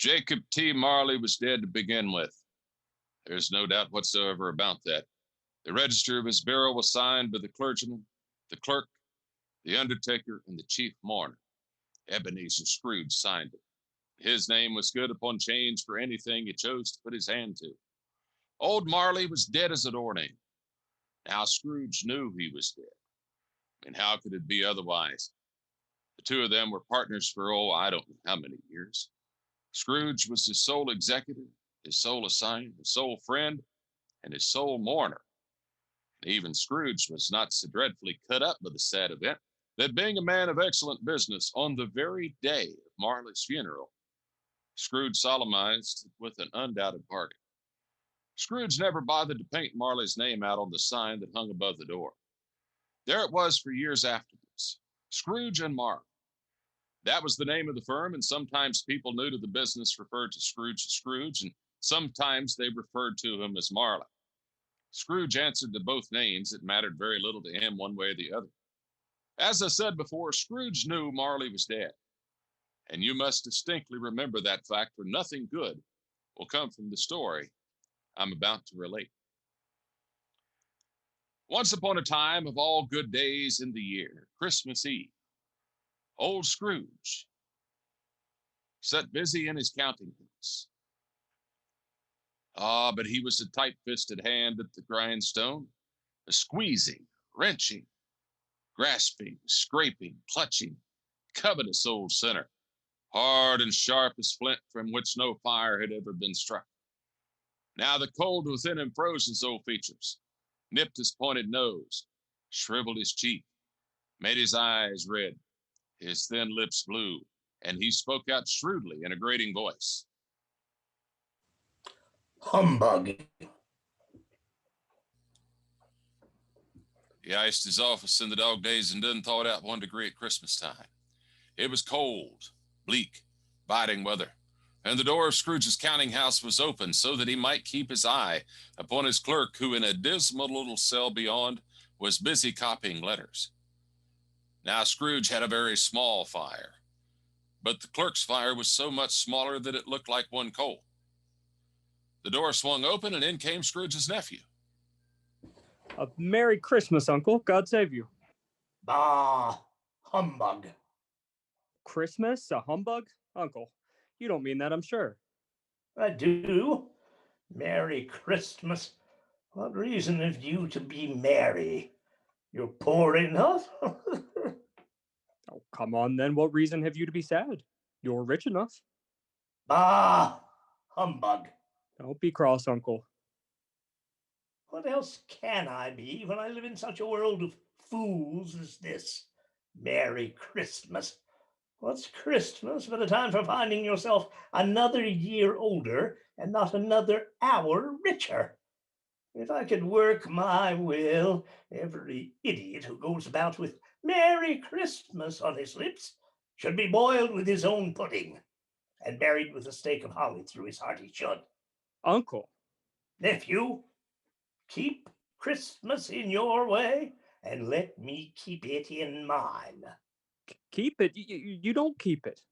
Jacob T. Marley was dead to begin with. There's no doubt whatsoever about that. The register of his burial was signed by the clergyman, the clerk, the undertaker, and the chief mourner. Ebenezer Scrooge signed it. His name was good upon change for anything he chose to put his hand to. Old Marley was dead as a doornail. Now Scrooge knew he was dead. And how could it be otherwise? The two of them were partners for, I don't know how many years. Scrooge was his sole executor, his sole assigner, his sole friend, and his sole mourner. And even Scrooge was not so dreadfully cut up by the sad event that, being a man of excellent business, on the very day of Marley's funeral, Scrooge solemnized with an undoubted bargain. Scrooge never bothered to paint Marley's name out on the sign that hung above the door. There it was for years afterwards, Scrooge and Marley. That was the name of the firm, and sometimes people new to the business referred to Scrooge as Scrooge, and sometimes they referred to him as Marley. Scrooge answered to both names. It mattered very little to him one way or the other. As I said before, Scrooge knew Marley was dead. And you must distinctly remember that fact, for nothing good will come from the story I'm about to relate. Once upon a time, of all good days in the year, Christmas Eve, old Scrooge sat busy in his counting house. But he was a tight-fisted hand at the grindstone, a squeezing, wrenching, grasping, scraping, clutching, covetous old sinner, hard and sharp as flint from which no fire had ever been struck. Now the cold within him froze his old features, nipped his pointed nose, shriveled his cheek, made his eyes red, his thin lips blue, and he spoke out shrewdly in a grating voice. Humbug. He iced his office in the dog days and done thawed out 1 degree at Christmas time. It was cold, bleak, biting weather, and the door of Scrooge's counting house was open so that he might keep his eye upon his clerk, who in a dismal little cell beyond was busy copying letters. Now Scrooge had a very small fire, but the clerk's fire was so much smaller that it looked like one coal. The door swung open, and in came Scrooge's nephew. A Merry Christmas, Uncle. God save you. Bah, humbug. Christmas? A humbug? Uncle, you don't mean that, I'm sure. I do. Merry Christmas. What reason have you to be merry? You're poor enough? Oh, come on then. What reason have you to be sad? You're rich enough. Bah, humbug. Don't be cross, Uncle. What else can I be when I live in such a world of fools as this? Merry Christmas. What's Christmas but a time for finding yourself another year older and not another hour richer? If I could work my will, every idiot who goes about with Merry Christmas on his lips should be boiled with his own pudding and buried with a stake of holly through his heart he should. Uncle. Nephew, keep Christmas in your way and let me keep it in mine. Keep it? You don't keep it.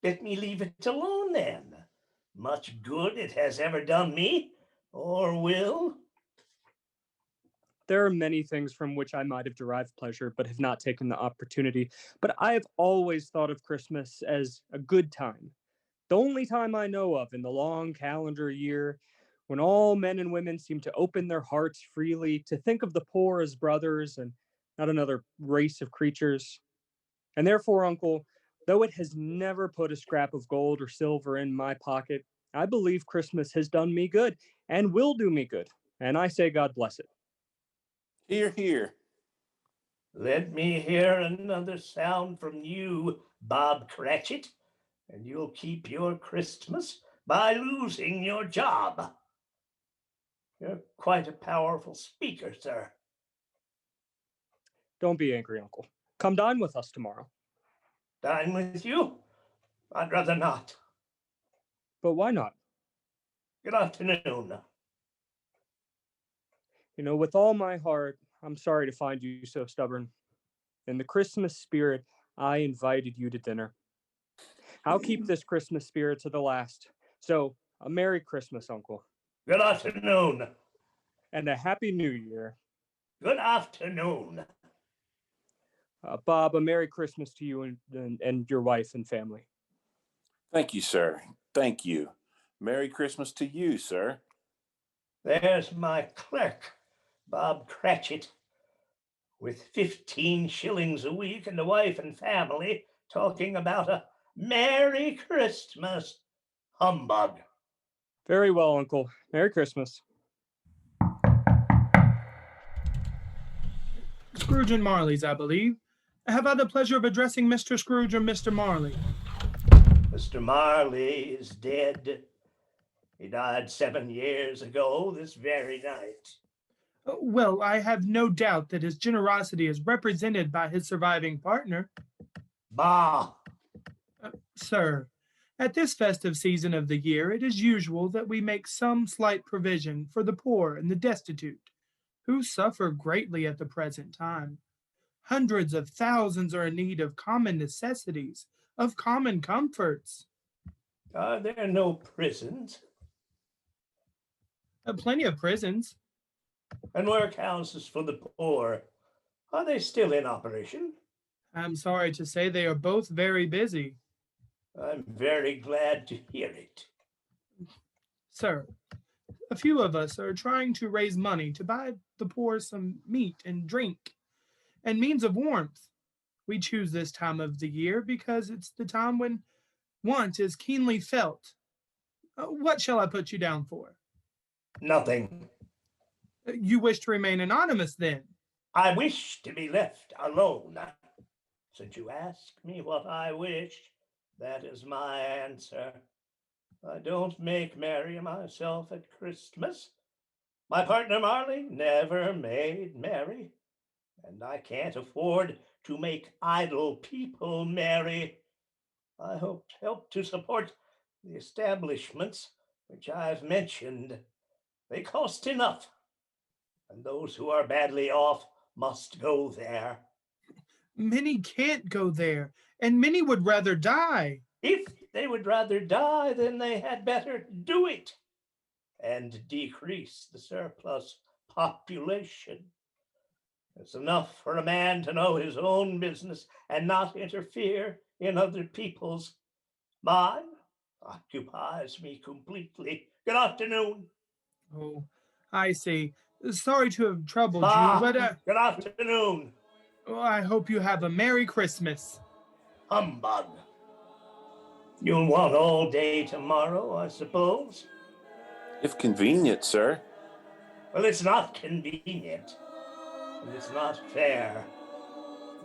Let me leave it alone then. Much good it has ever done me, or will. There are many things from which I might have derived pleasure, but have not taken the opportunity. But I have always thought of Christmas as a good time. The only time I know of in the long calendar year when all men and women seem to open their hearts freely, to think of the poor as brothers and not another race of creatures. And therefore, Uncle, though it has never put a scrap of gold or silver in my pocket, I believe Christmas has done me good and will do me good. And I say God bless it. Hear, hear. Let me hear another sound from you, Bob Cratchit, and you'll keep your Christmas by losing your job. You're quite a powerful speaker, sir. Don't be angry, Uncle. Come dine with us tomorrow. Dine with you? I'd rather not. But why not? Good afternoon. You know, with all my heart, I'm sorry to find you so stubborn. In the Christmas spirit, I invited you to dinner. I'll keep this Christmas spirit to the last. So, a Merry Christmas, Uncle. Good afternoon. And a Happy New Year. Good afternoon. Bob, a Merry Christmas to you and your wife and family. Thank you, sir. Thank you. Merry Christmas to you, sir. There's my clerk, Bob Cratchit, with 15 shillings a week and a wife and family, talking about a Merry Christmas. Humbug. Very well, Uncle. Merry Christmas. Scrooge and Marley's, I believe. Have I the pleasure of addressing Mr. Scrooge or Mr. Marley? Mr. Marley is dead. He died 7 years ago this very night. Well, I have no doubt that his generosity is represented by his surviving partner. Bah! Sir, at this festive season of the year, it is usual that we make some slight provision for the poor and the destitute, who suffer greatly at the present time. Hundreds of thousands are in need of common necessities, of common comforts. Are there no prisons? Plenty of prisons. And workhouses for the poor? Are they still in operation? I'm sorry to say they are both very busy. I'm very glad to hear it. Sir, a few of us are trying to raise money to buy the poor some meat and drink and means of warmth. We choose this time of the year because it's the time when want is keenly felt. What shall I put you down for? Nothing. You wish to remain anonymous, then? I wish to be left alone. Since you ask me what I wish, that is my answer. I don't make merry myself at Christmas. My partner Marley never made merry, and I can't afford to make idle people merry. I help to support the establishments which I've mentioned. They cost enough, and those who are badly off must go there. Many can't go there, and many would rather die. If they would rather die, then they had better do it and decrease the surplus population. It's enough for a man to know his own business and not interfere in other people's. Mine occupies me completely. Good afternoon. Oh, I see. Sorry to have troubled you, but good afternoon. I hope you have a Merry Christmas. Humbug. You'll want all day tomorrow, I suppose? If convenient, sir. Well, it's not convenient, and it's not fair.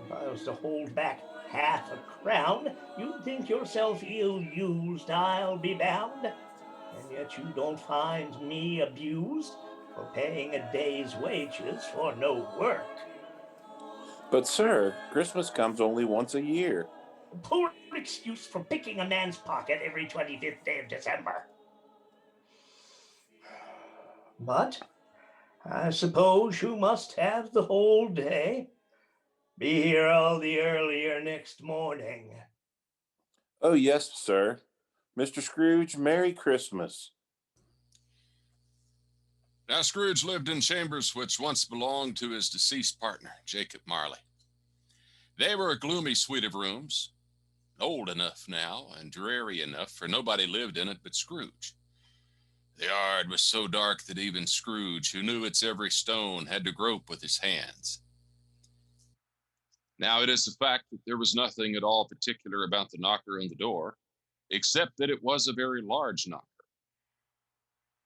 If I was to hold back half a crown, you'd think yourself ill-used, I'll be bound. And yet you don't find me abused for paying a day's wages for no work. But, sir, Christmas comes only once a year. Poor excuse for picking a man's pocket every 25th day of December. But I suppose you must have the whole day. Be here all the earlier next morning. Oh, yes, sir. Mr. Scrooge, Merry Christmas. Now, Scrooge lived in chambers which once belonged to his deceased partner, Jacob Marley. They were a gloomy suite of rooms, old enough now and dreary enough, for nobody lived in it but Scrooge. The yard was so dark that even Scrooge, who knew its every stone, had to grope with his hands. Now, it is a fact that there was nothing at all particular about the knocker on the door, except that it was a very large knocker.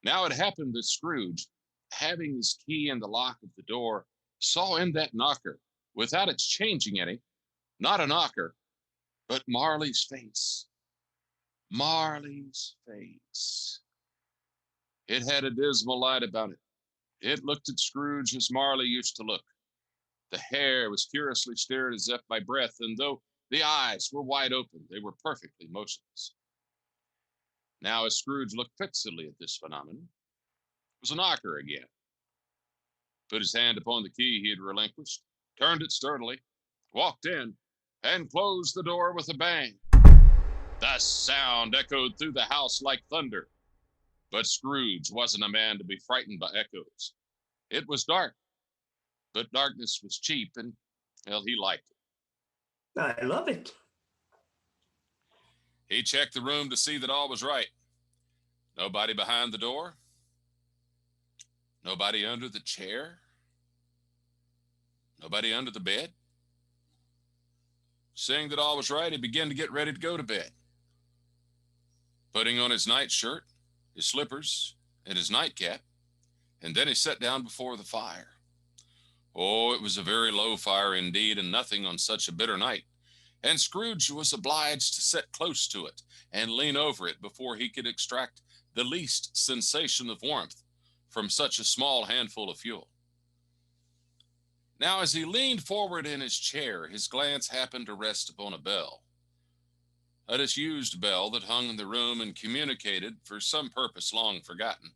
Now, it happened that Scrooge, having his key in the lock of the door, saw in that knocker, without its changing any, not a knocker, but Marley's face. Marley's face. It had a dismal light about it. It looked at Scrooge as Marley used to look. The hair was curiously stirred as if by breath, and though the eyes were wide open, they were perfectly motionless. Now, as Scrooge looked fixedly at this phenomenon, it was a knocker again. Put his hand upon the key he had relinquished, turned it sturdily, walked in, and closed the door with a bang. The sound echoed through the house like thunder. But Scrooge wasn't a man to be frightened by echoes. It was dark, but darkness was cheap, and, well, he liked it. I love it. He checked the room to see that all was right. Nobody behind the door. Nobody under the chair. Nobody under the bed. Seeing that all was right, he began to get ready to go to bed. Putting on his nightshirt, his slippers, and his nightcap, and then he sat down before the fire. Oh, it was a very low fire indeed, and nothing on such a bitter night, and Scrooge was obliged to sit close to it and lean over it before he could extract the least sensation of warmth from such a small handful of fuel. Now, as he leaned forward in his chair, his glance happened to rest upon a bell, a disused bell that hung in the room and communicated, for some purpose long forgotten,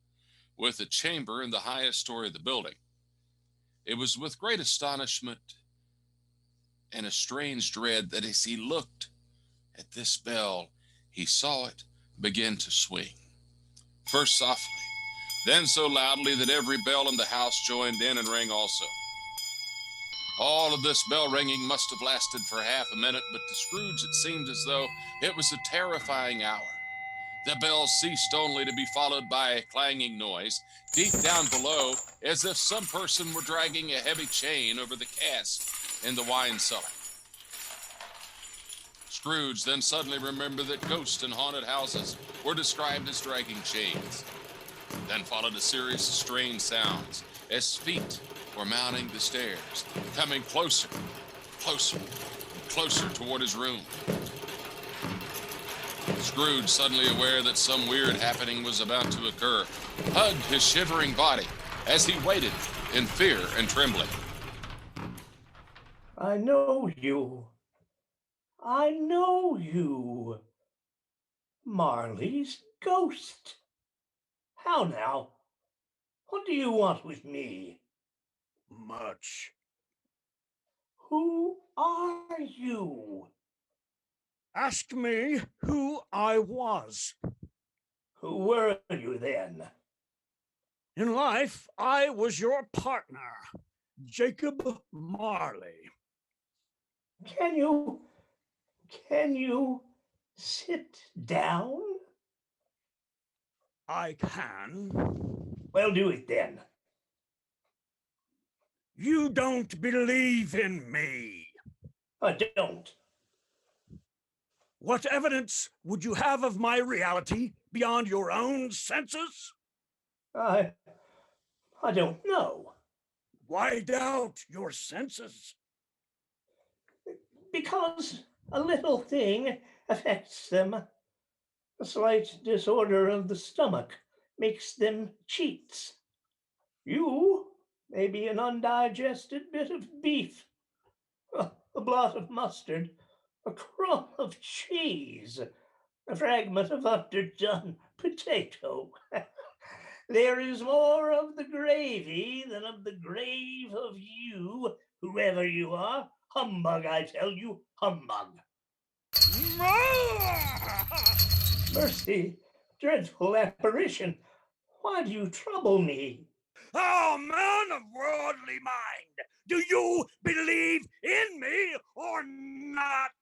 with a chamber in the highest story of the building. It was with great astonishment and a strange dread that as he looked at this bell, he saw it begin to swing. First softly, then so loudly that every bell in the house joined in and rang also. All of this bell ringing must have lasted for half a minute, but to Scrooge it seemed as though it was a terrifying hour. The bell ceased only to be followed by a clanging noise deep down below, as if some person were dragging a heavy chain over the cask in the wine cellar. Scrooge then suddenly remembered that ghosts in haunted houses were described as dragging chains. Then followed a series of strange sounds as feet were mounting the stairs, coming closer, closer, and closer toward his room. Scrooge, suddenly aware that some weird happening was about to occur, hugged his shivering body as he waited in fear and trembling. I know you. I know you. Marley's ghost. How now? What do you want with me? Much. Who are you? Ask me who I was. Who were you then? In life, I was your partner, Jacob Marley. Can you sit down? I can. Well, do it then. You don't believe in me. I don't. What evidence would you have of my reality beyond your own senses? I don't know. Why doubt your senses? Because a little thing affects them. A slight disorder of the stomach makes them cheats. You may be an undigested bit of beef, a blot of mustard, a crumb of cheese, a fragment of underdone potato. There is more of the gravy than of the grave of you, whoever you are. Humbug, I tell you, humbug. Mercy, dreadful apparition, why do you trouble me? Oh, man of worldly mind, do you believe in me or not?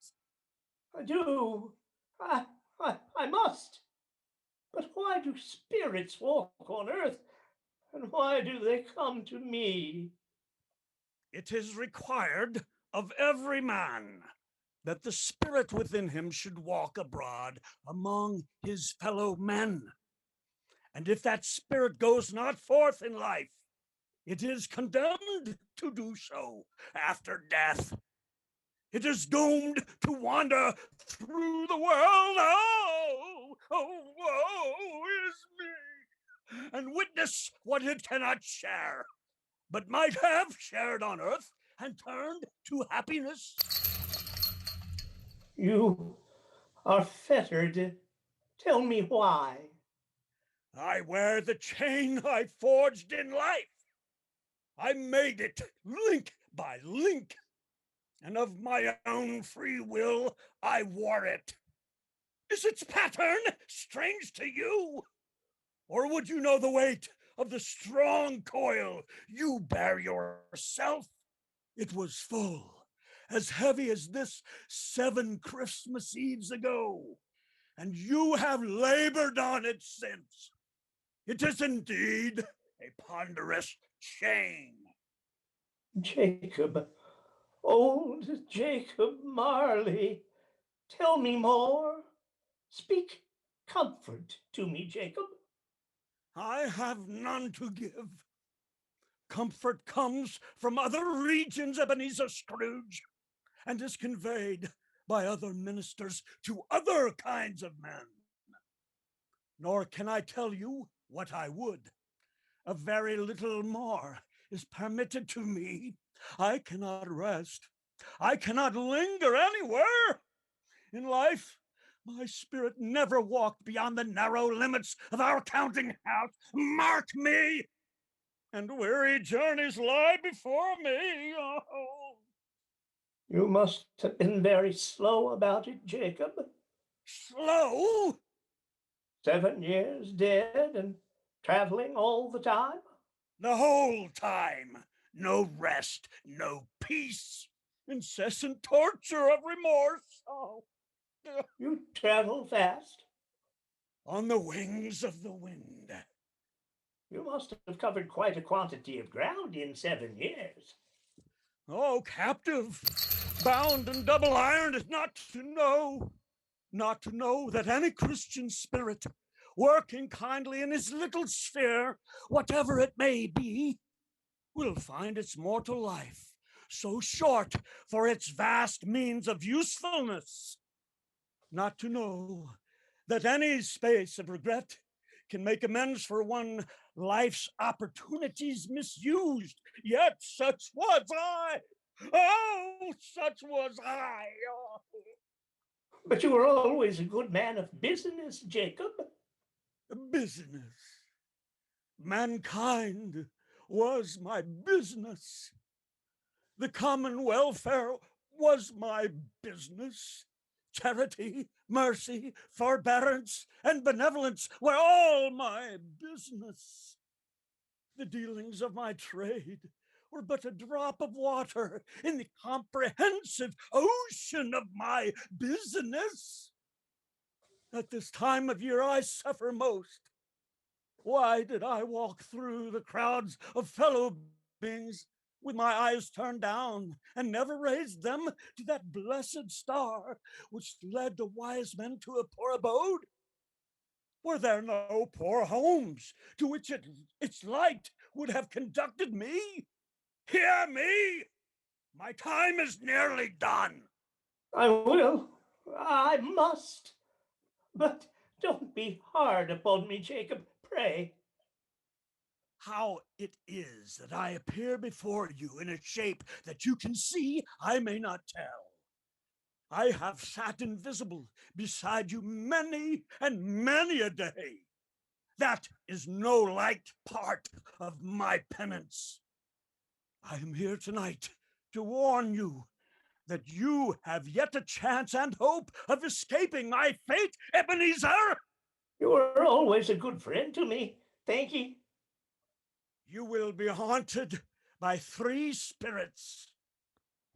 I do. I must. But why do spirits walk on earth, and why do they come to me? It is required of every man that the spirit within him should walk abroad among his fellow men. And if that spirit goes not forth in life, it is condemned to do so after death. It is doomed to wander through the world. Oh, woe is me, and witness what it cannot share, but might have shared on earth and turned to happiness. You are fettered. Tell me why. I wear the chain I forged in life. I made it link by link, and of my own free will I wore it. Is its pattern strange to you? Or would you know the weight of the strong coil you bear yourself? It was full, as heavy as this 7 Christmas Eves ago, and you have labored on it since. It is indeed a ponderous chain. Jacob, old Jacob Marley, tell me more. Speak comfort to me, Jacob. I have none to give. Comfort comes from other regions, Ebenezer Scrooge, and is conveyed by other ministers to other kinds of men. Nor can I tell you what I would. A very little more is permitted to me. I cannot rest. I cannot linger anywhere. In life, my spirit never walked beyond the narrow limits of our counting house. Mark me! And weary journeys lie before me. Oh. You must have been very slow about it, Jacob. Slow? 7 years dead and traveling all the time? The whole time. No rest, no peace. Incessant torture of remorse. Oh. You travel fast. On the wings of the wind. You must have covered quite a quantity of ground in 7 years. Oh, captive, bound and double ironed is not to know that any Christian spirit, working kindly in his little sphere, whatever it may be, will find its mortal life so short for its vast means of usefulness. Not to know that any space of regret can make amends for one life's opportunities misused. Yet such was I. Oh, such was I. Oh. But you were always a good man of business, Jacob. Business. Mankind was my business. The common welfare was my business. Charity, mercy, forbearance, and benevolence were all my business. The dealings of my trade were but a drop of water in the comprehensive ocean of my business. At this time of year I suffer most. Why did I walk through the crowds of fellow beings with my eyes turned down and never raised them to that blessed star which led the wise men to a poor abode? Were there no poor homes to which its light would have conducted me? Hear me! My time is nearly done. I will. I must. But don't be hard upon me, Jacob, pray. How it is that I appear before you in a shape that you can see, I may not tell. I have sat invisible beside you many and many a day. That is no light part of my penance. I am here tonight to warn you that you have yet a chance and hope of escaping my fate, Ebenezer. You were always a good friend to me. Thank ye. You will be haunted by 3 spirits.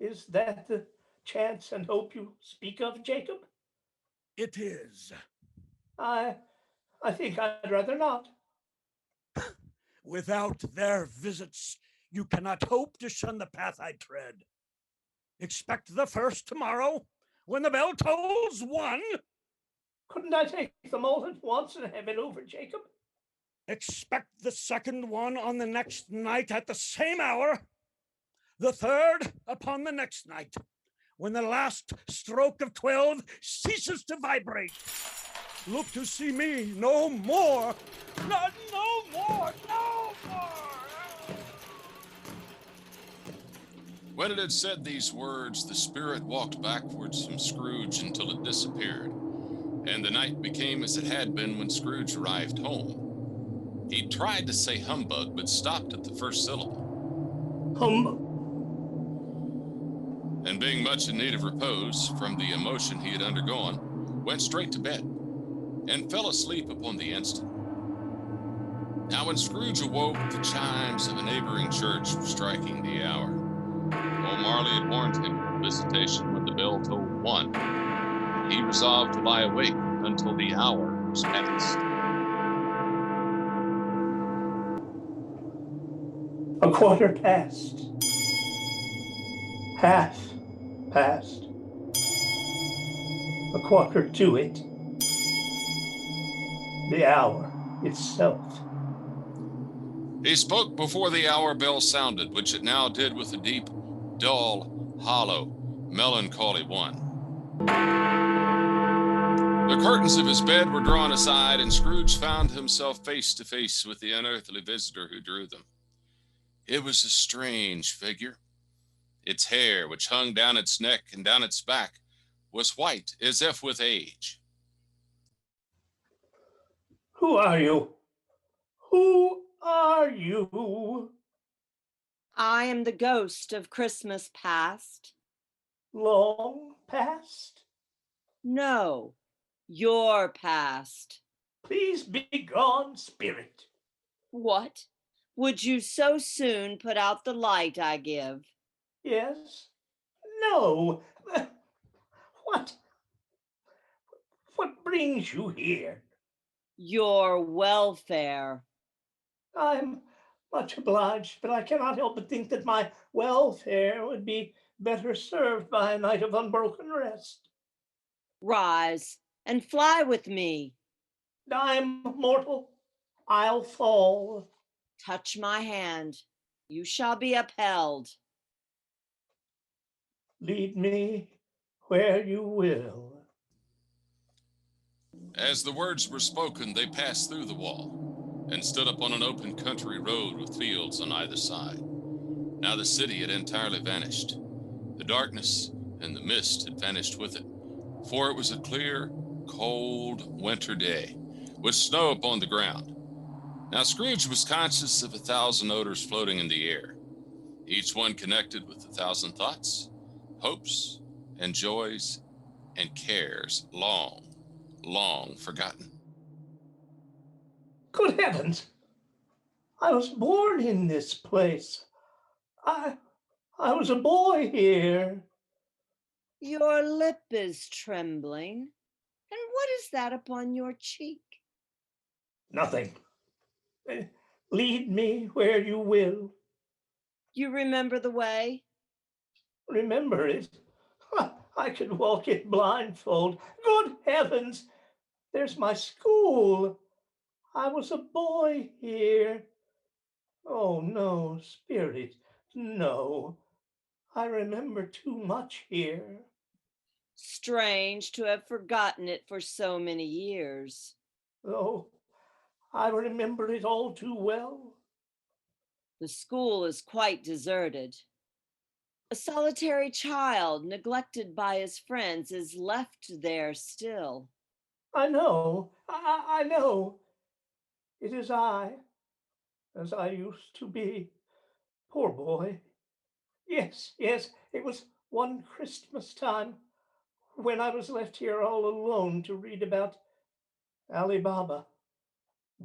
Is that the chance and hope you speak of, Jacob? It is. I think I'd rather not. Without their visits, you cannot hope to shun the path I tread. Expect the first tomorrow, when the bell tolls 1. Couldn't I take them all at once and have it over, Jacob? Expect the second one on the next night at the same hour. The third upon the next night, when the last stroke of 12 ceases to vibrate. Look to see me no more. No more. When it had said these words, the spirit walked backwards from Scrooge until it disappeared, and the night became as it had been when Scrooge arrived home. He tried to say humbug, but stopped at the first syllable. Humbug. And being much in need of repose from the emotion he had undergone, went straight to bed, and fell asleep upon the instant. Now when Scrooge awoke, the chimes of a neighboring church were striking the hour. Old Marley had warned him of the visitation when the bell tolled 1, and he resolved to lie awake until the hour was past. A quarter past. Half past. A quarter to it. The hour itself. He spoke before the hour bell sounded, which it now did with a deep, dull, hollow, melancholy one. The curtains of his bed were drawn aside, and Scrooge found himself face to face with the unearthly visitor who drew them. It was a strange figure. Its hair, which hung down its neck and down its back, was white as if with age. Who are you? Who are you? I am the ghost of Christmas past. Long past? No, your past. Please be gone, spirit. What? Would you so soon put out the light I give? Yes? No. What brings you here? Your welfare. I'm much obliged, but I cannot help but think that my welfare would be better served by a night of unbroken rest. Rise and fly with me. I'm mortal. I'll fall. Touch my hand. You shall be upheld. Lead me where you will. As the words were spoken, they passed through the wall and stood upon an open country road with fields on either side. Now the city had entirely vanished. The darkness and the mist had vanished with it, for it was a clear, cold winter day, with snow upon the ground. Now Scrooge was conscious of 1,000 odors floating in the air, each one connected with 1,000 thoughts, hopes, and joys, and cares long, long forgotten. Good heavens! I was born in this place. I was a boy here. Your lip is trembling. And what is that upon your cheek? Nothing. Lead me where you will. You remember the way? Remember it? I could walk it blindfold. Good heavens! There's my school. I was a boy here. Oh, no, spirit, no. I remember too much here. Strange to have forgotten it for so many years. Oh, I remember it all too well. The school is quite deserted. A solitary child, neglected by his friends, is left there still. I know, I know. It is I, as I used to be. Poor boy. Yes, it was one Christmas time when I was left here all alone to read about Ali Baba.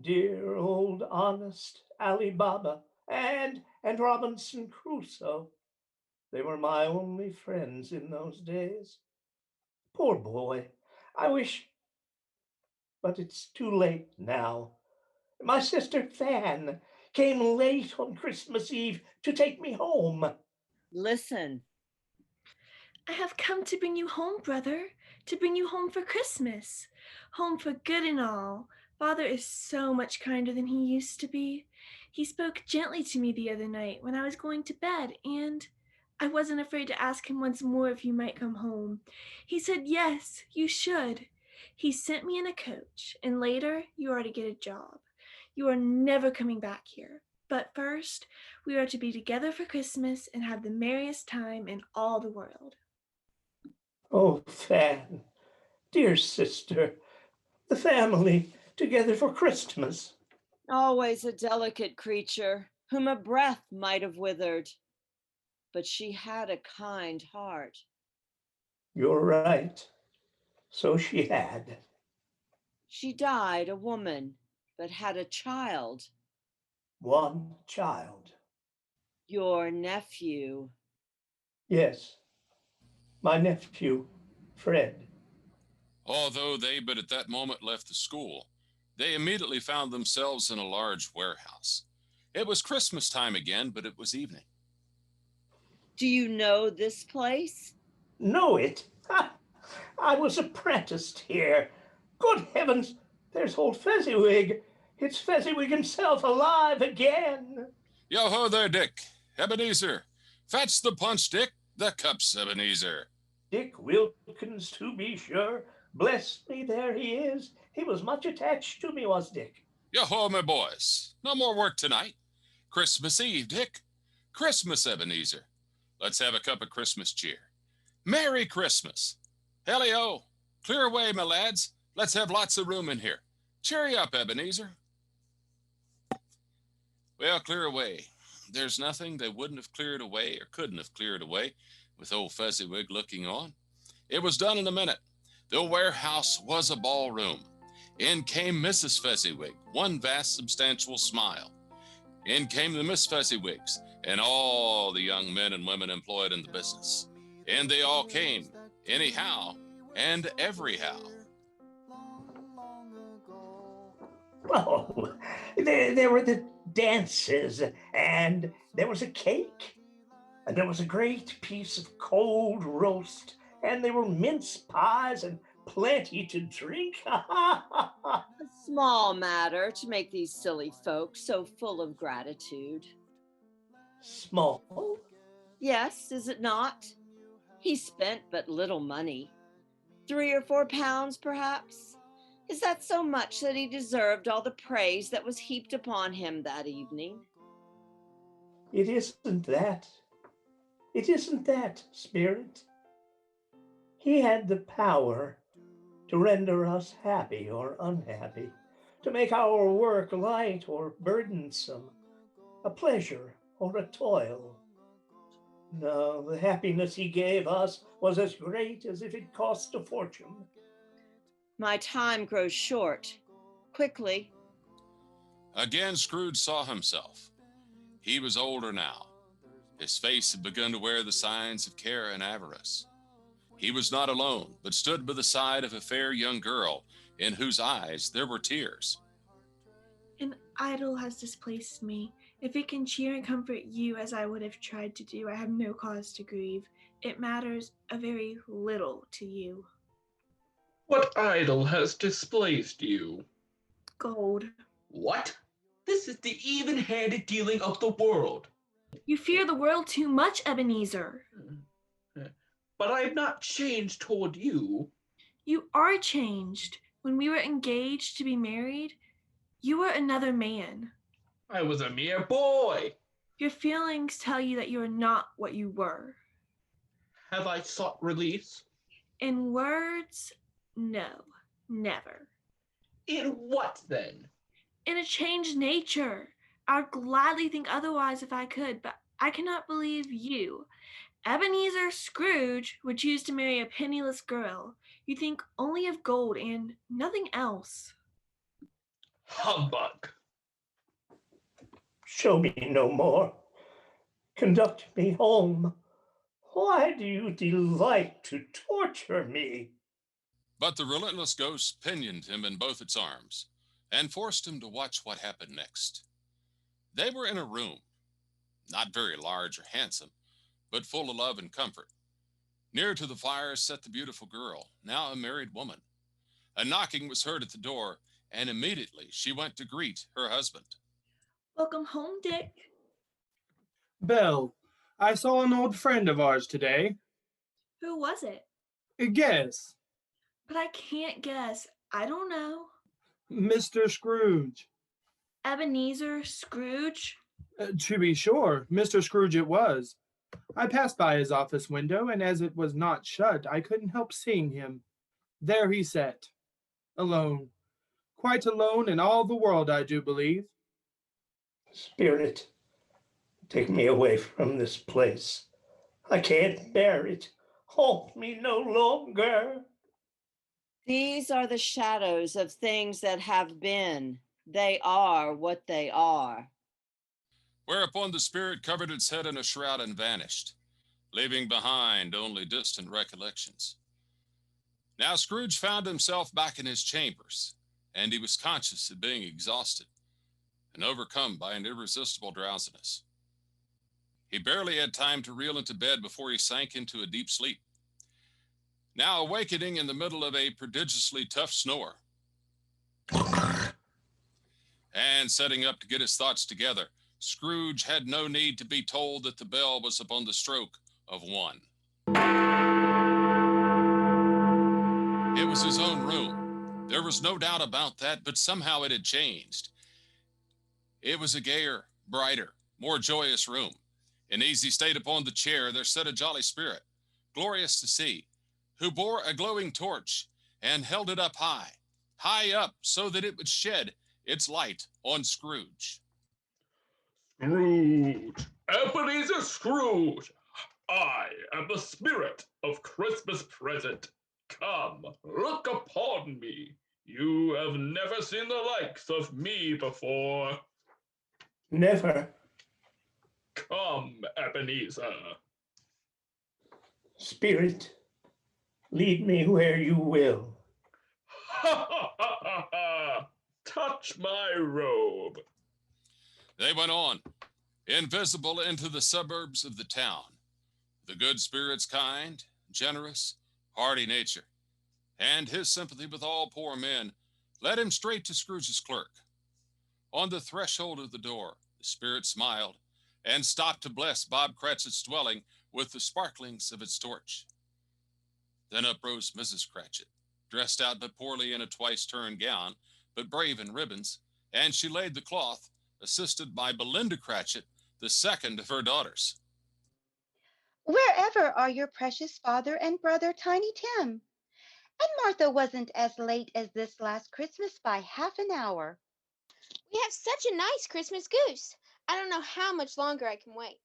Dear old honest Ali Baba and Robinson Crusoe. They were my only friends in those days. Poor boy. I wish, but it's too late now. My sister Fan came late on Christmas Eve to take me home. Listen. I have come to bring you home, brother, to bring you home for Christmas. Home for good and all. Father is so much kinder than he used to be. He spoke gently to me the other night when I was going to bed, and I wasn't afraid to ask him once more if you might come home. He said, yes, you should. He sent me in a coach, and later you are to get a job. You are never coming back here. But first, we are to be together for Christmas and have the merriest time in all the world. Oh, Fan, dear sister, the family together for Christmas. Always a delicate creature, whom a breath might have withered. But she had a kind heart. You're right. So she had. She died a woman, but had a child. One child. Your nephew. Yes, my nephew, Fred. Although they but at that moment left the school, they immediately found themselves in a large warehouse. It was Christmas time again, but it was evening. Do you know this place? Know it? Ha! I was apprenticed here. Good heavens, there's old Fezziwig. It's Fezziwig himself alive again. Yo-ho there, Dick. Ebenezer. Fetch the punch, Dick. The cups, Ebenezer. Dick Wilkins, to be sure. Bless me, there he is. He was much attached to me, was Dick. Yo-ho, my boys. No more work tonight. Christmas Eve, Dick. Christmas, Ebenezer. Let's have a cup of Christmas cheer. Merry Christmas. Helly-o. Clear away, my lads. Let's have lots of room in here. Cheery up, Ebenezer. Well, clear away. There's nothing they wouldn't have cleared away or couldn't have cleared away with old Fezziwig looking on. It was done in a minute. The warehouse was a ballroom. In came Mrs. Fezziwig, one vast substantial smile. In came the Miss Fezziwigs and all the young men and women employed in the business. And they all came, anyhow and everyhow. Oh, there were the dances, and there was a cake, and there was a great piece of cold roast, and there were mince pies and plenty to drink. A small matter to make these silly folks so full of gratitude. Small? Yes, is it not? He spent but little money. 3 or 4 pounds, perhaps. Is that so much that he deserved all the praise that was heaped upon him that evening? It isn't that. It isn't that, Spirit. He had the power to render us happy or unhappy, to make our work light or burdensome, a pleasure or a toil. No, the happiness he gave us was as great as if it cost a fortune. My time grows short. Quickly. Again, Scrooge saw himself. He was older now. His face had begun to wear the signs of care and avarice. He was not alone, but stood by the side of a fair young girl in whose eyes there were tears. An idol has displaced me. If it can cheer and comfort you as I would have tried to do, I have no cause to grieve. It matters a very little to you. What idol has displaced you? Gold. What? This is the even-handed dealing of the world. You fear the world too much, Ebenezer. But I have not changed toward you. You are changed. When we were engaged to be married, you were another man. I was a mere boy. Your feelings tell you that you are not what you were. Have I sought release? In words, no, never. In what then? In a changed nature. I'd gladly think otherwise if I could, but I cannot believe you. Ebenezer Scrooge would choose to marry a penniless girl. You think only of gold and nothing else. Humbug. Show me no more. Conduct me home. Why do you delight to torture me? But the relentless ghost pinioned him in both its arms and forced him to watch what happened next. They were in a room, not very large or handsome, but full of love and comfort. Near to the fire sat the beautiful girl, now a married woman. A knocking was heard at the door, and immediately she went to greet her husband. Welcome home, Dick. Belle, I saw an old friend of ours today. Who was it? Guess. But I can't guess. I don't know. Mr. Scrooge. Ebenezer Scrooge? To be sure, Mr. Scrooge it was. I passed by his office window, and as it was not shut, I couldn't help seeing him. There he sat, alone, quite alone in all the world, I do believe. Spirit, take me away from this place. I can't bear it. Hold me no longer. These are the shadows of things that have been. They are what they are. Whereupon the spirit covered its head in a shroud and vanished, leaving behind only distant recollections. Now Scrooge found himself back in his chambers, and he was conscious of being exhausted and overcome by an irresistible drowsiness. He barely had time to reel into bed before he sank into a deep sleep. Now awakening in the middle of a prodigiously tough snore, and setting up to get his thoughts together, Scrooge had no need to be told that the bell was upon the stroke of 1. It was his own room. There was no doubt about that, but somehow it had changed. It was a gayer, brighter, more joyous room. In easy state upon the chair there sat a jolly spirit, glorious to see, who bore a glowing torch and held it up high, high up so that it would shed its light on Scrooge. Scrooge, Ebenezer Scrooge, I am the spirit of Christmas present. Come, look upon me. You have never seen the likes of me before. Never. Come, Ebenezer. Spirit, lead me where you will. Ha ha ha ha ha! Touch my robe. They went on, invisible into the suburbs of the town. The good spirit's kind, generous, hearty nature, and his sympathy with all poor men led him straight to Scrooge's clerk. On the threshold of the door, the spirit smiled and stopped to bless Bob Cratchit's dwelling with the sparklings of its torch. Then up rose Mrs. Cratchit, dressed out but poorly in a twice-turned gown, but brave in ribbons, and she laid the cloth, assisted by Belinda Cratchit, the second of her daughters. Wherever are your precious father and brother Tiny Tim? And Martha wasn't as late as this last Christmas by half an hour. We have such a nice Christmas goose. I don't know how much longer I can wait.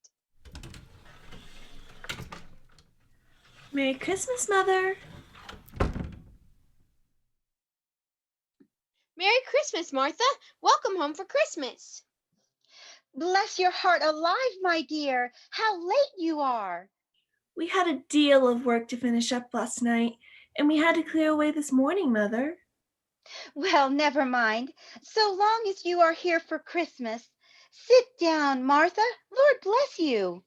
Merry Christmas, Mother. Merry Christmas, Martha. Welcome home for Christmas. Bless your heart alive, my dear. How late you are. We had a deal of work to finish up last night, and we had to clear away this morning, Mother. Well, never mind. So long as you are here for Christmas. Sit down, Martha. Lord bless you.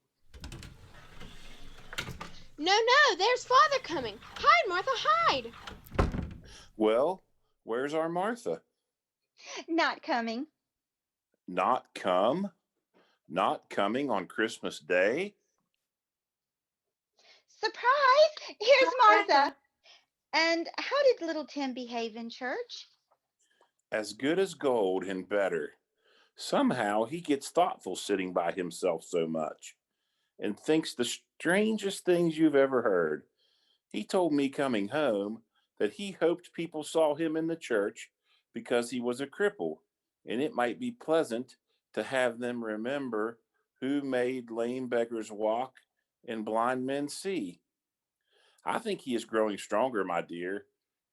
No, there's Father coming. Hide, Martha, hide. Well, where's our Martha? Not coming. Not come? Not coming on Christmas Day? Surprise! Here's Martha. And how did little Tim behave in church? As good as gold and better. Somehow he gets thoughtful sitting by himself so much and thinks the strangest things you've ever heard. He told me coming home that he hoped people saw him in the church because he was a cripple, and it might be pleasant to have them remember who made lame beggars walk and blind men see. I think he is growing stronger, my dear.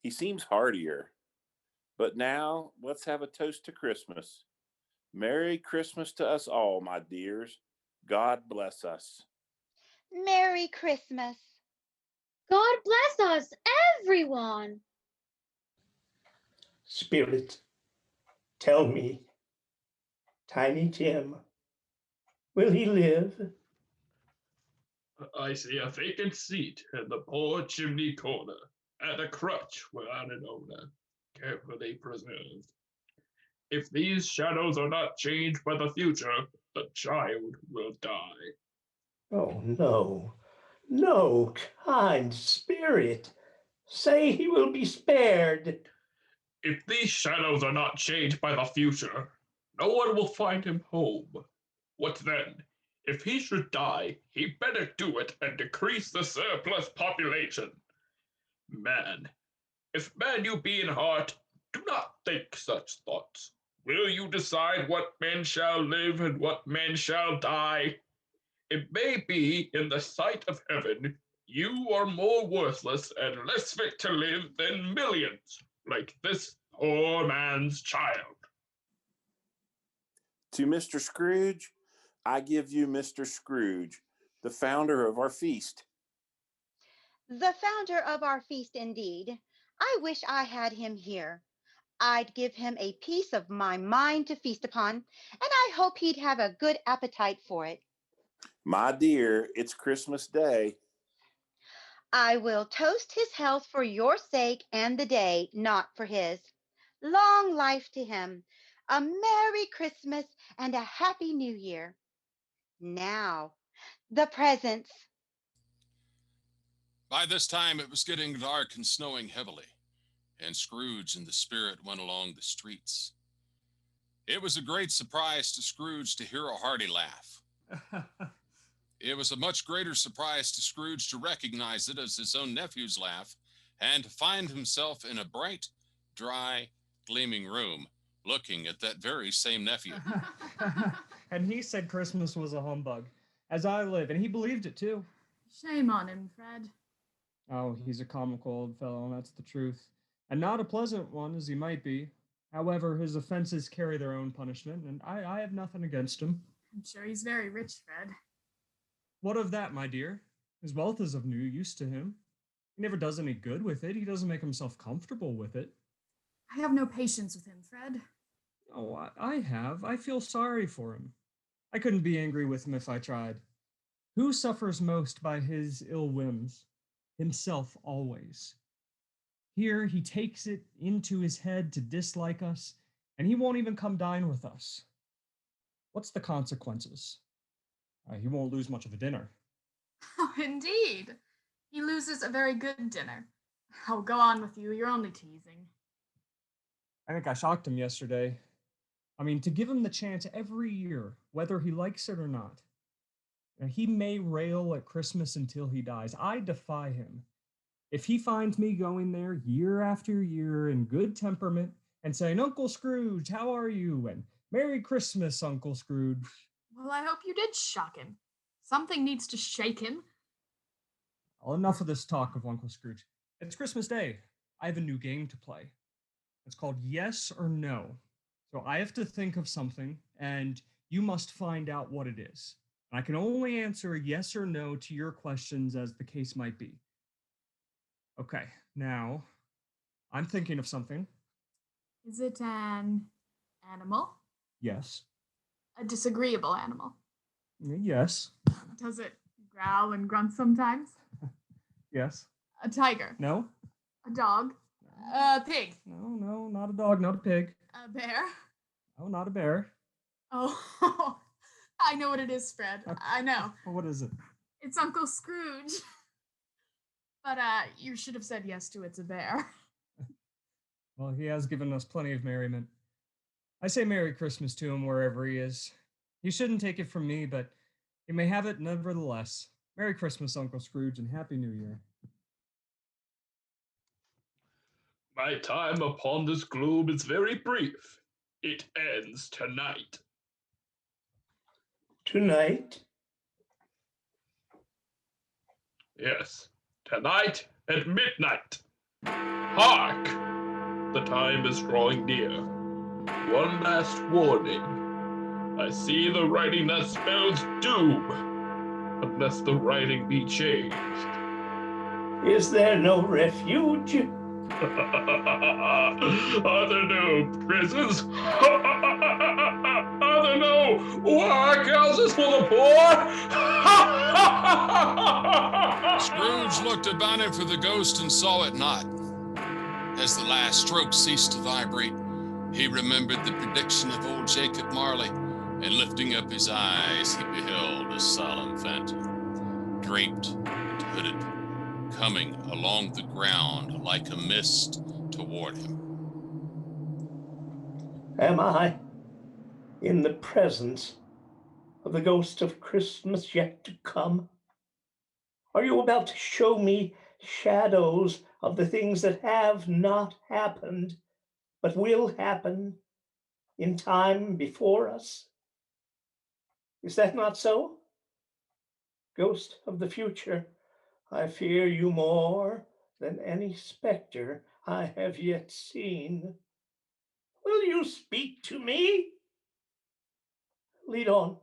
He seems heartier. But now let's have a toast to Christmas. Merry Christmas to us all, my dears. God bless us. Merry Christmas. God bless us, everyone. Spirit, tell me, Tiny Tim, will he live? I see a vacant seat in the poor chimney corner, and a crutch without an owner, carefully preserved. If these shadows are not changed by the future, the child will die. Oh, no, kind spirit. Say he will be spared. If these shadows are not changed by the future, no one will find him home. What then? If he should die, he better do it and decrease the surplus population. Man, if man you be in heart, do not think such thoughts. Will you decide what men shall live and what men shall die? It may be in the sight of heaven You are more worthless and less fit to live than millions, like this poor man's child. To Mr. Scrooge, I give you Mr. Scrooge, the founder of our feast. The founder of our feast, indeed. I wish I had him here. I'd give him a piece of my mind to feast upon, and I hope he'd have a good appetite for it. My dear, it's Christmas Day. I will toast his health for your sake and the day, not for his. Long life to him, a Merry Christmas and a Happy New Year. Now, the presents. By this time, it was getting dark and snowing heavily, and Scrooge and the spirit went along the streets. It was a great surprise to Scrooge to hear a hearty laugh. It was a much greater surprise to Scrooge to recognize it as his own nephew's laugh, and to find himself in a bright, dry, gleaming room, looking at that very same nephew. And he said Christmas was a humbug, as I live, and he believed it too. Shame on him, Fred. Oh, he's a comical old fellow, that's the truth. And not a pleasant one, as he might be. However, his offenses carry their own punishment, and I have nothing against him. I'm sure he's very rich, Fred. What of that, my dear? His wealth is of no use to him. He never does any good with it. He doesn't make himself comfortable with it. I have no patience with him, Fred. Oh, I have. I feel sorry for him. I couldn't be angry with him if I tried. Who suffers most by his ill whims? Himself always. Here he takes it into his head to dislike us, and he won't even come dine with us. What's the consequences? He won't lose much of a dinner. Oh, indeed. He loses a very good dinner. Oh, go on with you. You're only teasing. I think I shocked him yesterday. I mean, to give him the chance every year, whether he likes it or not. He may rail at Christmas until he dies. I defy him. If he finds me going there year after year in good temperament and saying, Uncle Scrooge, how are you? And Merry Christmas, Uncle Scrooge. Well, I hope you did shock him. Something needs to shake him. Well, enough of this talk of Uncle Scrooge. It's Christmas Day. I have a new game to play. It's called Yes or No. So I have to think of something, and you must find out what it is. I can only answer yes or no to your questions as the case might be. Okay, now, I'm thinking of something. Is it an animal? Yes. A disagreeable animal? Yes. Does it growl and grunt sometimes? Yes. A tiger? No. A dog? A pig? No, not a dog, not a pig. A bear? No, not a bear. Oh, I know what it is, Fred. I know. What is it? It's Uncle Scrooge. But you should have said yes to it's a bear. Well, he has given us plenty of merriment. I say Merry Christmas to him wherever he is. You shouldn't take it from me, but he may have it nevertheless. Merry Christmas, Uncle Scrooge, and Happy New Year. My time upon this globe is very brief. It ends tonight. Tonight? Yes, tonight at midnight. Hark! The time is drawing near. One last warning. I see the writing that spells doom, unless the writing be changed. Is there no refuge? Are there no prisons? Are there no workhouses for the poor? Scrooge looked about him for the ghost and saw it not. As the last stroke ceased to vibrate, he remembered the prediction of old Jacob Marley, and lifting up his eyes, he beheld a solemn phantom, draped and hooded, coming along the ground like a mist toward him. Am I in the presence of the ghost of Christmas yet to come? Are you about to show me shadows of the things that have not happened, but will happen in time before us? Is that not so? Ghost of the future, I fear you more than any spectre I have yet seen. Will you speak to me? Lead on,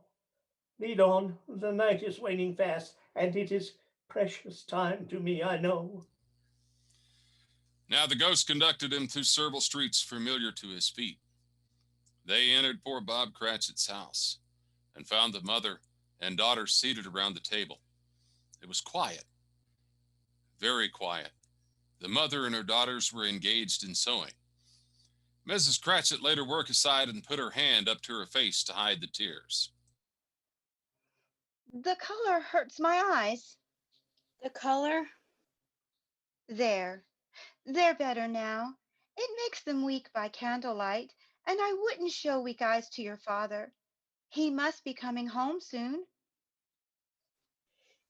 lead on. The night is waning fast, and it is precious time to me, I know. Now the ghost conducted him through several streets familiar to his feet. They entered poor Bob Cratchit's house and found the mother and daughter seated around the table. It was quiet, very quiet. The mother and her daughters were engaged in sewing. Mrs. Cratchit laid her work aside and put her hand up to her face to hide the tears. The color hurts my eyes. The color? There. They're better now. It makes them weak by candlelight, and I wouldn't show weak eyes to your father. He must be coming home soon.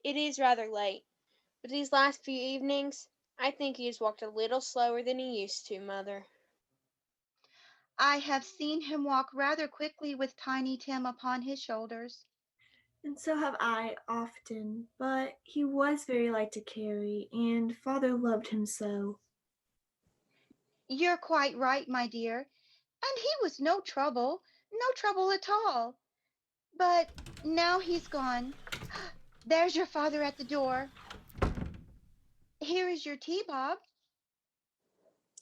It is rather late, but these last few evenings, I think he has walked a little slower than he used to, Mother. I have seen him walk rather quickly with Tiny Tim upon his shoulders. And so have I often, but he was very light to carry, and Father loved him so. You're quite right, my dear. And he was no trouble at all. But now he's gone. There's your father at the door. Here is your tea, Bob.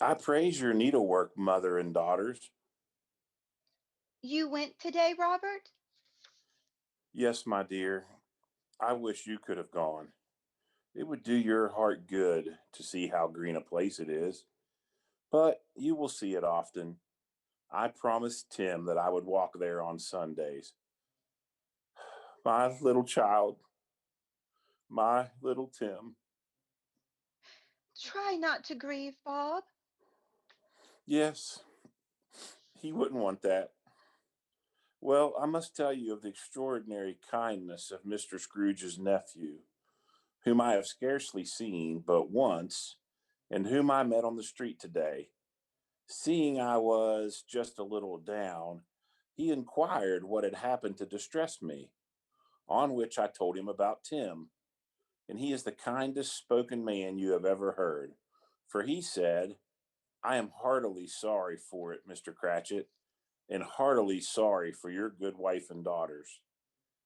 I praise your needlework, mother and daughters. You went today, Robert? Yes, my dear. I wish you could have gone. It would do your heart good to see how green a place it is. But you will see it often. I promised Tim that I would walk there on Sundays. My little child. My little Tim. Try not to grieve, Bob. Yes, he wouldn't want that. Well, I must tell you of the extraordinary kindness of Mr. Scrooge's nephew, whom I have scarcely seen but once, and whom I met on the street today. Seeing I was just a little down, he inquired what had happened to distress me, on which I told him about Tim. And he is the kindest spoken man you have ever heard, for he said, I am heartily sorry for it, Mr. Cratchit, and heartily sorry for your good wife and daughters.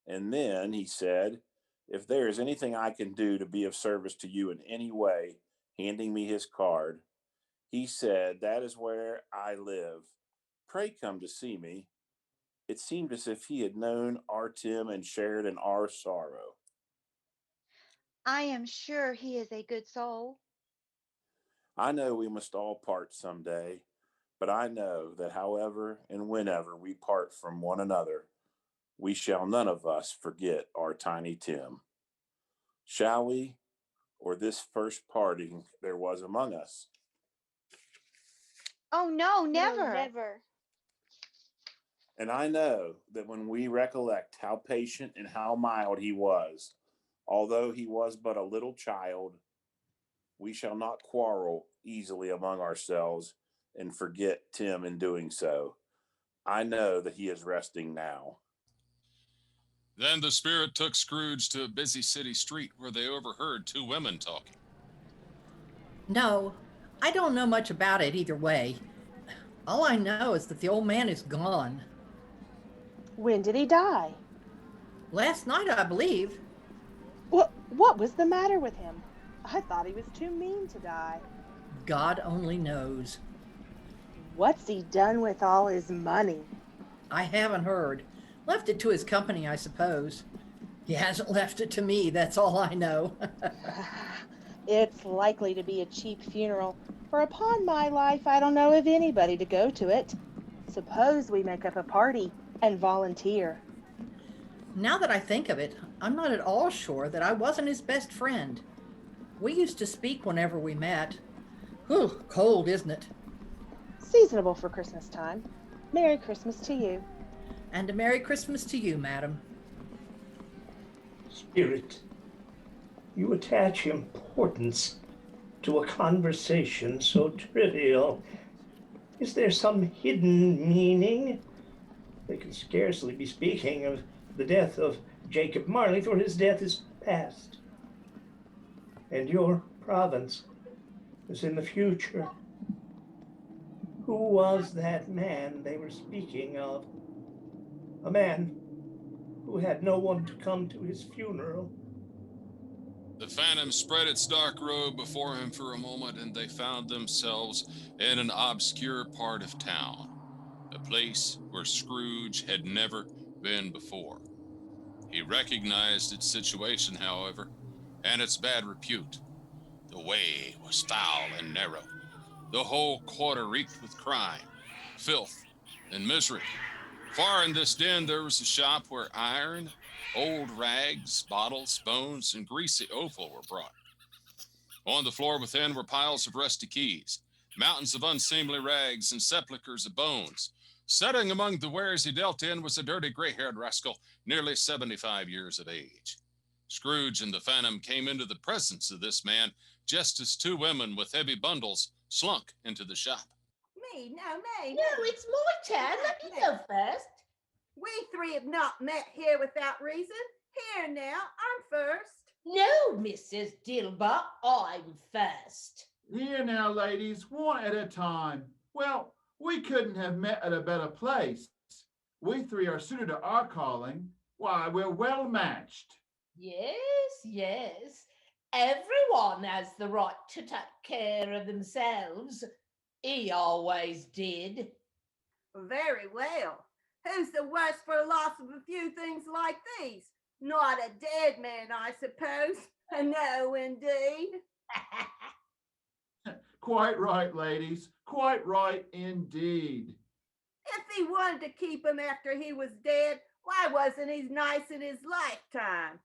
And then he said, if there is anything I can do to be of service to you in any way, handing me his card, he said, that is where I live. Pray come to see me. It seemed as if he had known our Tim and shared in our sorrow. I am sure he is a good soul. I know we must all part someday, but I know that however and whenever we part from one another, we shall none of us forget our Tiny Tim. Shall we? Or this first parting there was among us? Oh, no, never. No, never. And I know that when we recollect how patient and how mild he was, although he was but a little child, we shall not quarrel easily among ourselves and forget Tim in doing so. I know that he is resting now. Then the spirit took Scrooge to a busy city street where they overheard two women talking. No, I don't know much about it either way. All I know is that the old man is gone. When did he die? Last night, I believe. What was the matter with him? I thought he was too mean to die. God only knows. What's he done with all his money? I haven't heard. Left it to his company, I suppose. He hasn't left it to me, that's all I know. It's likely to be a cheap funeral, for upon my life I don't know of anybody to go to it. Suppose we make up a party and volunteer. Now that I think of it, I'm not at all sure that I wasn't his best friend. We used to speak whenever we met. Whew, cold, isn't it? Seasonable for Christmas time. Merry Christmas to you. And a Merry Christmas to you, madam. Spirit, you attach importance to a conversation so trivial. Is there some hidden meaning? They can scarcely be speaking of the death of Jacob Marley, for his death is past. and your province is in the future. Who was that man they were speaking of? A man who had no one to come to his funeral. The phantom spread its dark robe before him for a moment, and they found themselves in an obscure part of town, a place where Scrooge had never been before. He recognized its situation, however, and its bad repute. The way was foul and narrow. The whole quarter reeked with crime, filth, and misery. Far in this den there was a shop where iron, old rags, bottles, bones, and greasy offal were brought. On the floor within were piles of rusty keys, mountains of unseemly rags, and sepulchres of bones. Sitting among the wares he dealt in was a dirty gray-haired rascal, nearly 75 years of age. Scrooge and the Phantom came into the presence of this man just as two women with heavy bundles slunk into the shop. Me? No, it's my turn. Let me go first. We three have not met here without reason. Here now, I'm first. No, Mrs. Dilber, I'm first. Here now, ladies, one at a time. Well, we couldn't have met at a better place. We three are suited to our calling. Why, we're well matched. Yes. Everyone has the right to take care of themselves. He always did. Very well. Who's the worse for a loss of a few things like these? Not a dead man, I suppose. No, indeed. Quite right, ladies. Quite right indeed. If he wanted to keep him after he was dead, why wasn't he nice in his lifetime?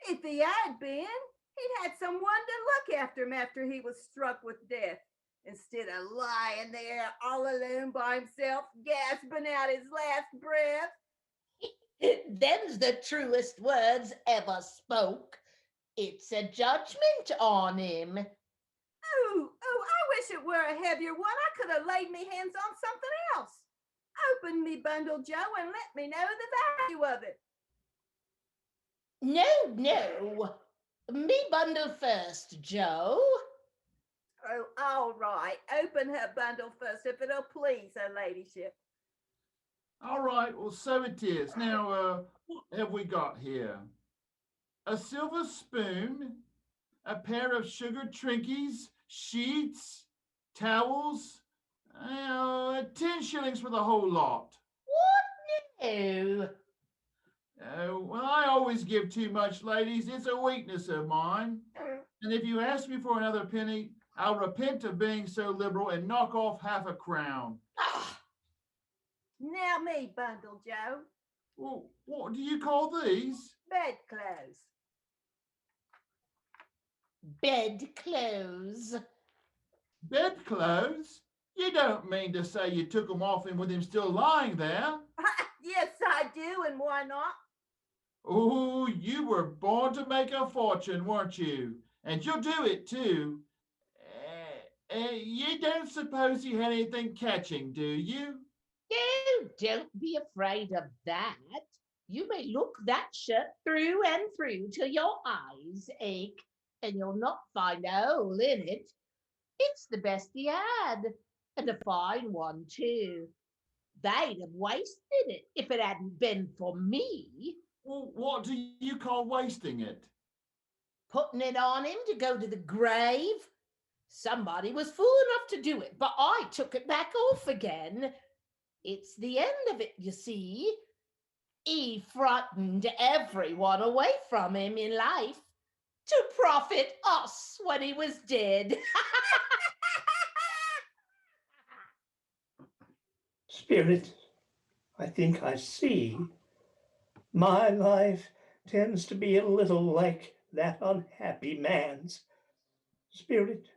If he had been, he'd had someone to look after him after he was struck with death, instead of lying there all alone by himself, gasping out his last breath. Them's the truest words ever spoke. It's a judgment on him. Oh, I wish it were a heavier one. I could have laid me hands on something else. Open me bundle, Joe, and let me know the value of it. No. Me bundle first, Joe. Oh, all right. Open her bundle first, if it'll please her ladyship. All right, well, so it is. Now, what have we got here? A silver spoon, a pair of sugar trinkies, sheets, towels, 10 shillings for the whole lot. What? No. Well, I always give too much, ladies. It's a weakness of mine. And if you ask me for another penny, I'll repent of being so liberal and knock off half a crown. Now me bundle, Joe. Well, what do you call these? Bedclothes. Bedclothes. Bedclothes? You don't mean to say you took them off him with him still lying there? Yes, I do, and why not? Oh, you were born to make a fortune, weren't you? And you'll do it, too. You don't suppose he had anything catching, do you? No, don't be afraid of that. You may look that shirt through and through till your eyes ache, and you'll not find a hole in it. It's the best he had, and a fine one, too. They'd have wasted it if it hadn't been for me. Well, what do you call wasting it? Putting it on him to go to the grave. Somebody was fool enough to do it, but I took it back off again. It's the end of it, you see. He frightened everyone away from him in life to profit us when he was dead. Spirit, I think I see. My life tends to be a little like that unhappy man's. Spirit,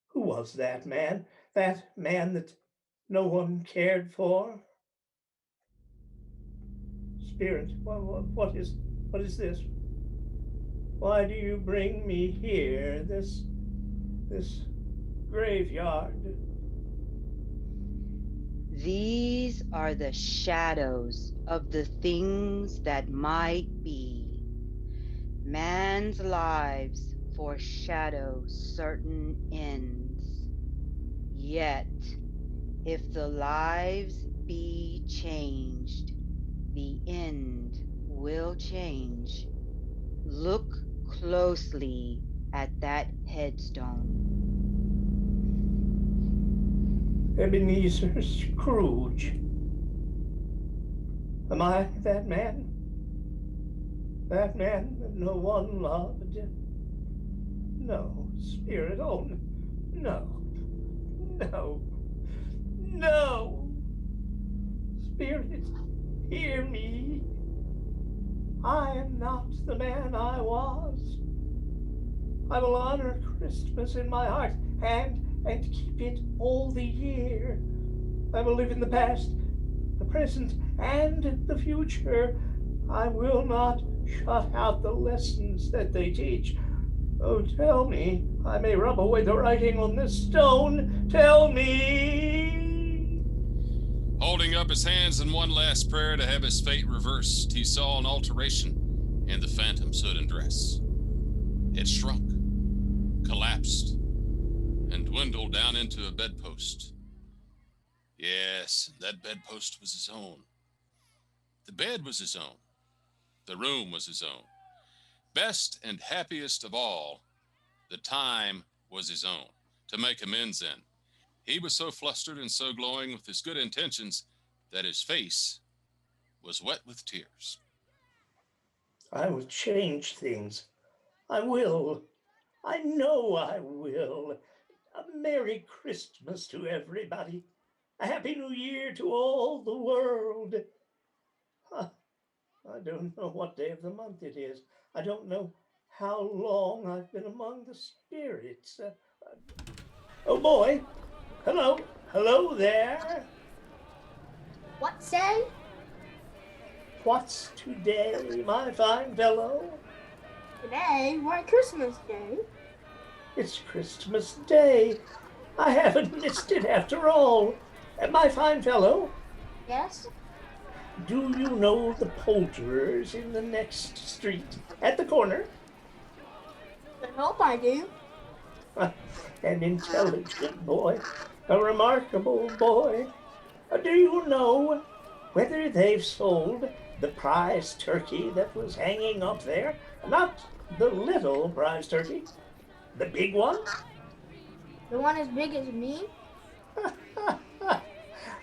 who was that man? That man that no one cared for? Spirit, what is this? Why do you bring me here, this graveyard? These are the shadows of the things that might be. Man's lives foreshadow certain ends. Yet, if the lives be changed, the end will change. Look closely at that headstone. Ebenezer Scrooge. Am I that man? That man that no one loved? No, spirit, oh, no, no, no. Spirit, hear me. I am not the man I was. I will honor Christmas in my heart and keep it all the year. I will live in the past, the present, and the future. I will not shut out the lessons that they teach. Oh, tell me, I may rub away the writing on this stone. Tell me. Holding up his hands in one last prayer to have his fate reversed, he saw an alteration in the phantom's hood and dress. It shrunk, collapsed, and dwindled down into a bedpost. Yes, that bedpost was his own. The bed was his own. The room was his own. Best and happiest of all, the time was his own, to make amends in. He was so flustered and so glowing with his good intentions that his face was wet with tears. I will change things. I will. I know I will. A Merry Christmas to everybody. A Happy New Year to all the world. I don't know what day of the month it is. I don't know how long I've been among the spirits. Oh boy. Hello. Hello there. What say? What's today, my fine fellow? Today? Why, Christmas Day. It's Christmas Day. I haven't missed it after all. My fine fellow. Yes? Do you know the poulterers in the next street at the corner? I hope I do. An intelligent boy, a remarkable boy. Do you know whether they've sold the prize turkey that was hanging up there? Not the little prize turkey, the big one? The one as big as me?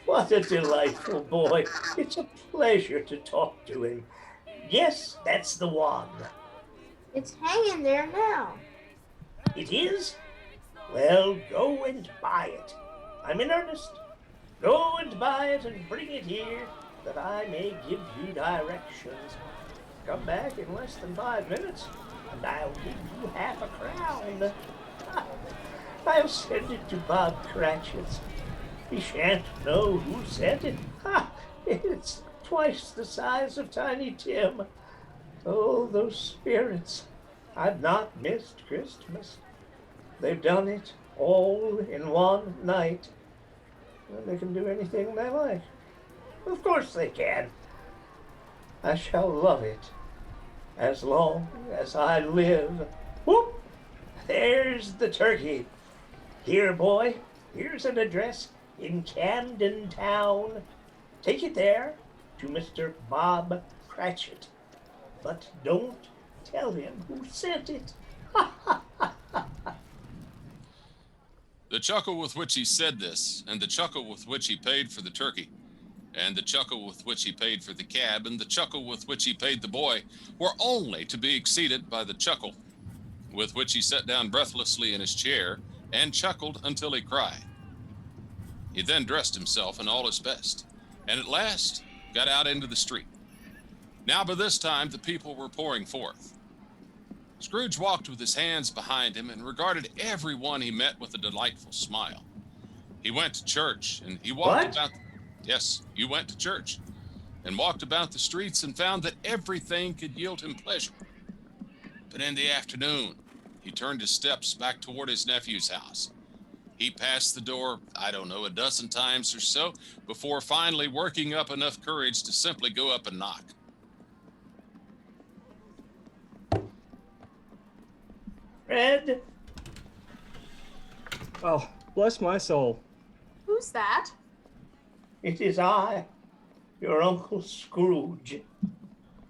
What a delightful boy. It's a pleasure to talk to him. Yes, that's the one. It's hanging there now. It is? Well, go and buy it. I'm in earnest. Go and buy it and bring it here that I may give you directions. Come back in less than 5 minutes and I'll give you half a crown. I'll send it to Bob Cratchit. He shan't know who sent it. It's twice the size of Tiny Tim. Oh, those spirits. I've not missed Christmas. They've done it all in one night. Well, they can do anything they like. Of course they can. I shall love it as long as I live. Whoop! There's the turkey. Here, boy, here's an address in Camden Town. Take it there to Mr. Bob Cratchit. But don't tell him who sent it. The chuckle with which he said this, and the chuckle with which he paid for the turkey, and the chuckle with which he paid for the cab, and the chuckle with which he paid the boy, were only to be exceeded by the chuckle with which he sat down breathlessly in his chair and chuckled until he cried. He then dressed himself in all his best, and at last got out into the street. Now by this time the people were pouring forth. Scrooge walked with his hands behind him and regarded everyone he met with a delightful smile. He went to church and he walked about... Yes, you went to church and walked about the streets and found that everything could yield him pleasure. But in the afternoon, he turned his steps back toward his nephew's house. He passed the door, I don't know, a dozen times or so, before finally working up enough courage to simply go up and knock. Fred? Oh, bless my soul. Who's that? It is I, your Uncle Scrooge.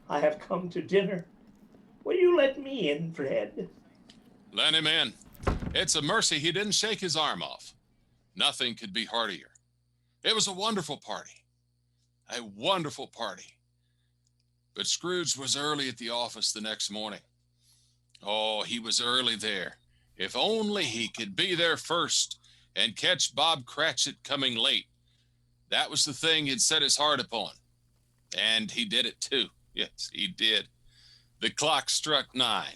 I have come to dinner. Will you let me in, Fred? Let him in. It's a mercy he didn't shake his arm off. Nothing could be heartier. It was a wonderful party. A wonderful party. But Scrooge was early at the office the next morning. Oh, he was early there. If only he could be there first and catch Bob Cratchit coming late. That was the thing he'd set his heart upon. And he did it too. Yes, he did. The clock struck 9.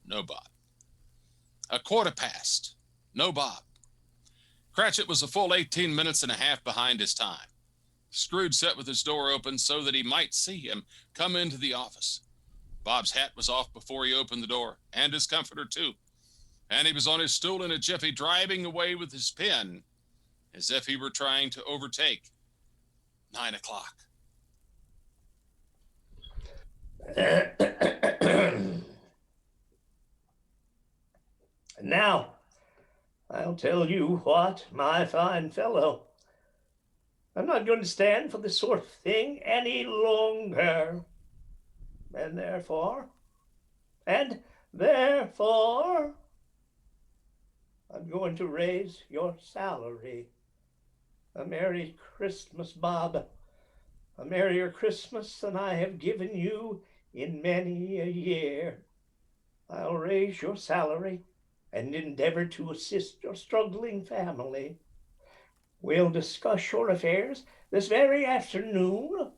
No Bob. 1:15. No Bob. Cratchit was a full 18 minutes and a half behind his time. Scrooge sat with his door open so that he might see him come into the office. Bob's hat was off before he opened the door, and his comforter too. And he was on his stool in a jiffy, driving away with his pen as if he were trying to overtake 9 o'clock. Now, I'll tell you what, my fine fellow. I'm not going to stand for this sort of thing any longer. And therefore, I'm going to raise your salary. A Merry Christmas, Bob. A merrier Christmas than I have given you in many a year. I'll raise your salary and endeavor to assist your struggling family. We'll discuss your affairs this very afternoon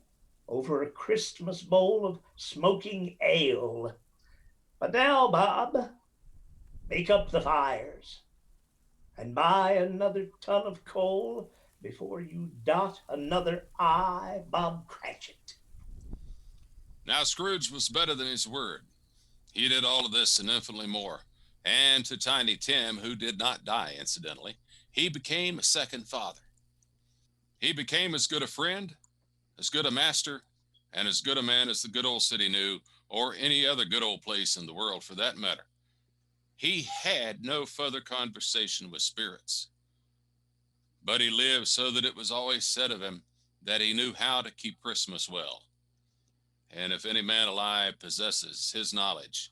over a Christmas bowl of smoking ale. But now, Bob, make up the fires and buy another ton of coal before you dot another I, Bob Cratchit. Now Scrooge was better than his word. He did all of this and infinitely more. And to Tiny Tim, who did not die, incidentally, he became a second father. He became as good a friend, as good a master, and as good a man as the good old city knew, or any other good old place in the world for that matter. He had no further conversation with spirits, but he lived so that it was always said of him that he knew how to keep Christmas well. And if any man alive possesses his knowledge,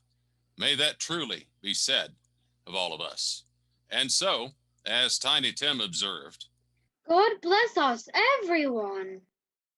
may that truly be said of all of us. And so, as Tiny Tim observed, God bless us, everyone.